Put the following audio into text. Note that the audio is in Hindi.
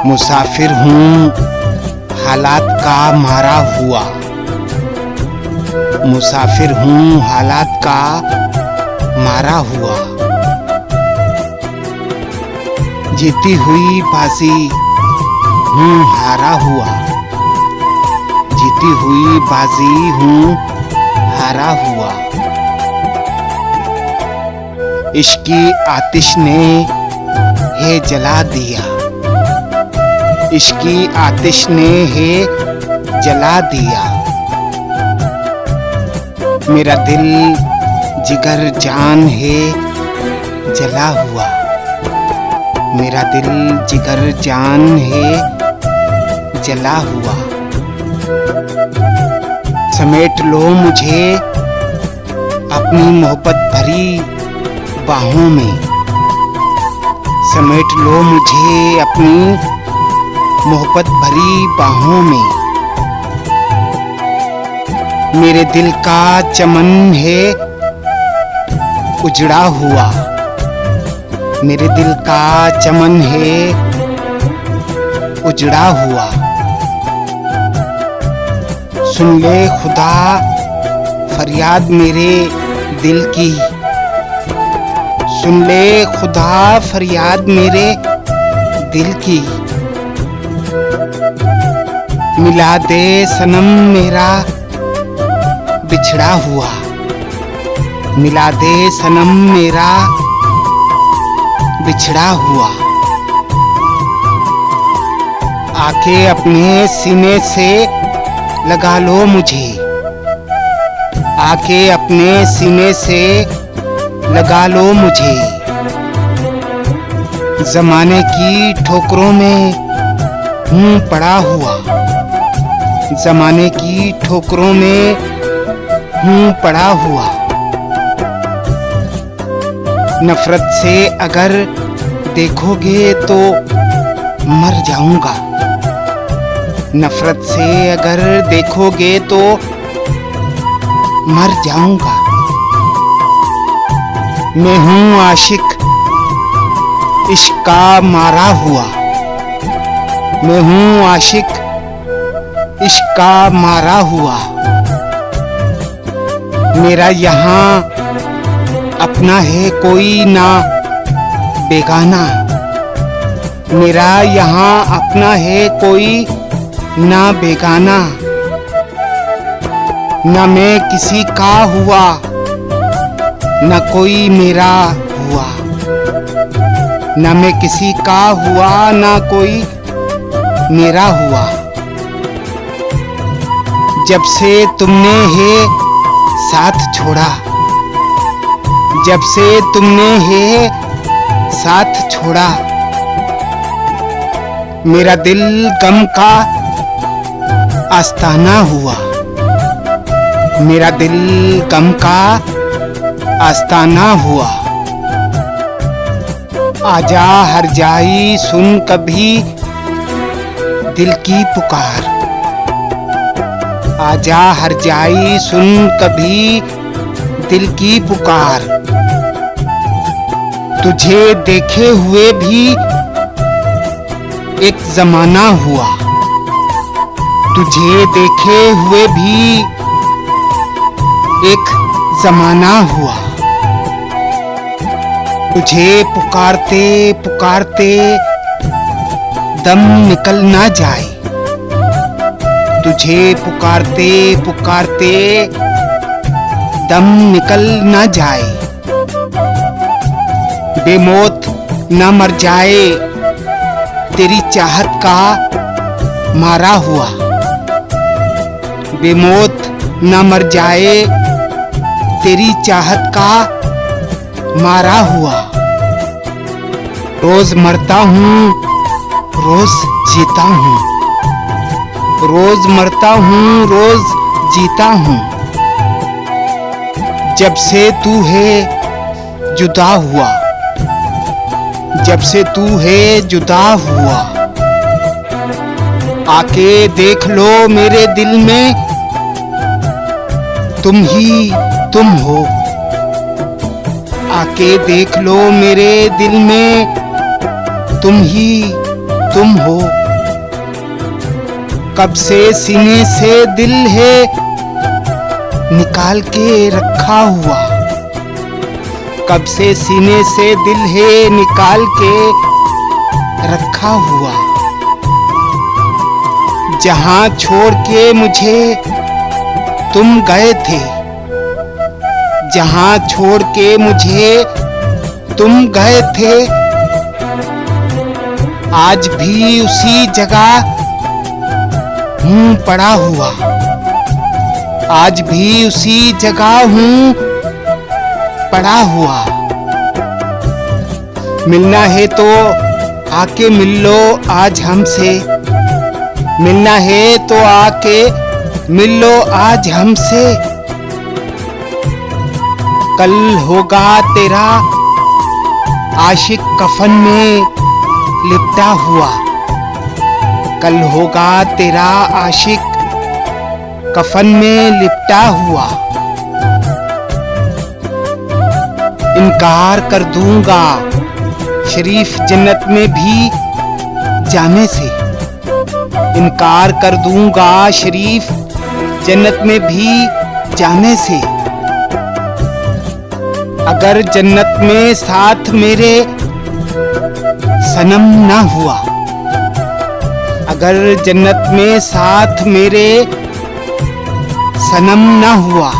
मुसाफिर हूँ हालात का मारा हुआ। मुसाफिर हूँ हालात का मारा हुआ। जीती हुई बाजी हूँ हारा हुआ। जीती हुई बाजी हूँ हारा हुआ। इश्क की आतिश ने है जला दिया। इश्क की आतिश ने है जला दिया। मेरा दिल जिगर जान है जला हुआ। मेरा दिल जिगर जान है जला हुआ। समेट लो मुझे अपनी मोहब्बत भरी बाहों में। समेट लो मुझे अपनी मोहब्बत भरी बाहों में। मेरे दिल का चमन है उजड़ा हुआ। मेरे दिल का चमन है उजड़ा हुआ। सुन ले खुदा फरियाद मेरे दिल की। सुन ले खुदा फरियाद मेरे दिल की। मिला दे सनम मेरा बिछड़ा हुआ। मिला दे सनम मेरा बिछड़ा हुआ। आके अपने सीने से लगा लो मुझे। आके अपने सीने से लगा लो मुझे। जमाने की ठोकरों में हूँ पड़ा हुआ। जमाने की ठोकरों में हूँ पड़ा हुआ। नफरत से अगर देखोगे तो मर जाऊंगा। नफरत से अगर देखोगे तो मर जाऊंगा। मैं हूँ आशिक इश्क का मारा हुआ। मैं हूँ आशिक इश्क का मारा हुआ। मेरा यहाँ अपना है कोई ना बेगाना। मेरा यहाँ अपना है कोई ना बेगाना। न मैं किसी का हुआ न कोई मेरा हुआ। न मैं किसी का हुआ न कोई मेरा हुआ। जब से तुमने है साथ छोड़ा। जब से तुमने है साथ छोड़ा। मेरा दिल गम का आस्ताना हुआ। मेरा दिल गम का आस्ताना हुआ। आजा हर जाई सुन कभी दिल की पुकार। आजा हर जाई सुन कभी दिल की पुकार। तुझे देखे हुए भी एक जमाना हुआ। तुझे देखे हुए भी एक जमाना हुआ। तुझे पुकारते पुकारते दम निकल ना जाए। तुझे पुकारते पुकारते दम निकल ना जाए। बेमौत न मर जाए तेरी चाहत का मारा हुआ। बेमौत न मर जाए तेरी चाहत का मारा हुआ। रोज मरता हूँ रोज जीता हूँ। रोज मरता हूँ रोज जीता हूँ। जब से तू है जुदा हुआ। जब से तू है जुदा हुआ। आके देख लो मेरे दिल में तुम ही तुम हो। आके देख लो मेरे दिल में तुम ही तुम हो। कब से सीने से दिल है निकाल के रखा हुआ, कब से सीने से दिल है निकाल के रखा हुआ। जहां छोड़ के मुझे तुम गए थे, जहां छोड़ के मुझे तुम गए थे, आज भी उसी जगह हूँ पड़ा हुआ, आज भी उसी जगह हूँ पड़ा हुआ। मिलना है तो आके मिल लो आज हमसे, मिलना है तो आके मिल लो आज हमसे। कल होगा तेरा आशिक कफन में लिपटा हुआ, कल होगा तेरा आशिक कफन में लिपटा हुआ। इनकार कर दूंगा शरीफ जन्नत में भी जाने से, इनकार कर दूंगा शरीफ जन्नत में भी जाने से। अगर जन्नत में साथ मेरे सनम ना हुआ, अगर जन्नत में साथ मेरे सनम ना हुआ,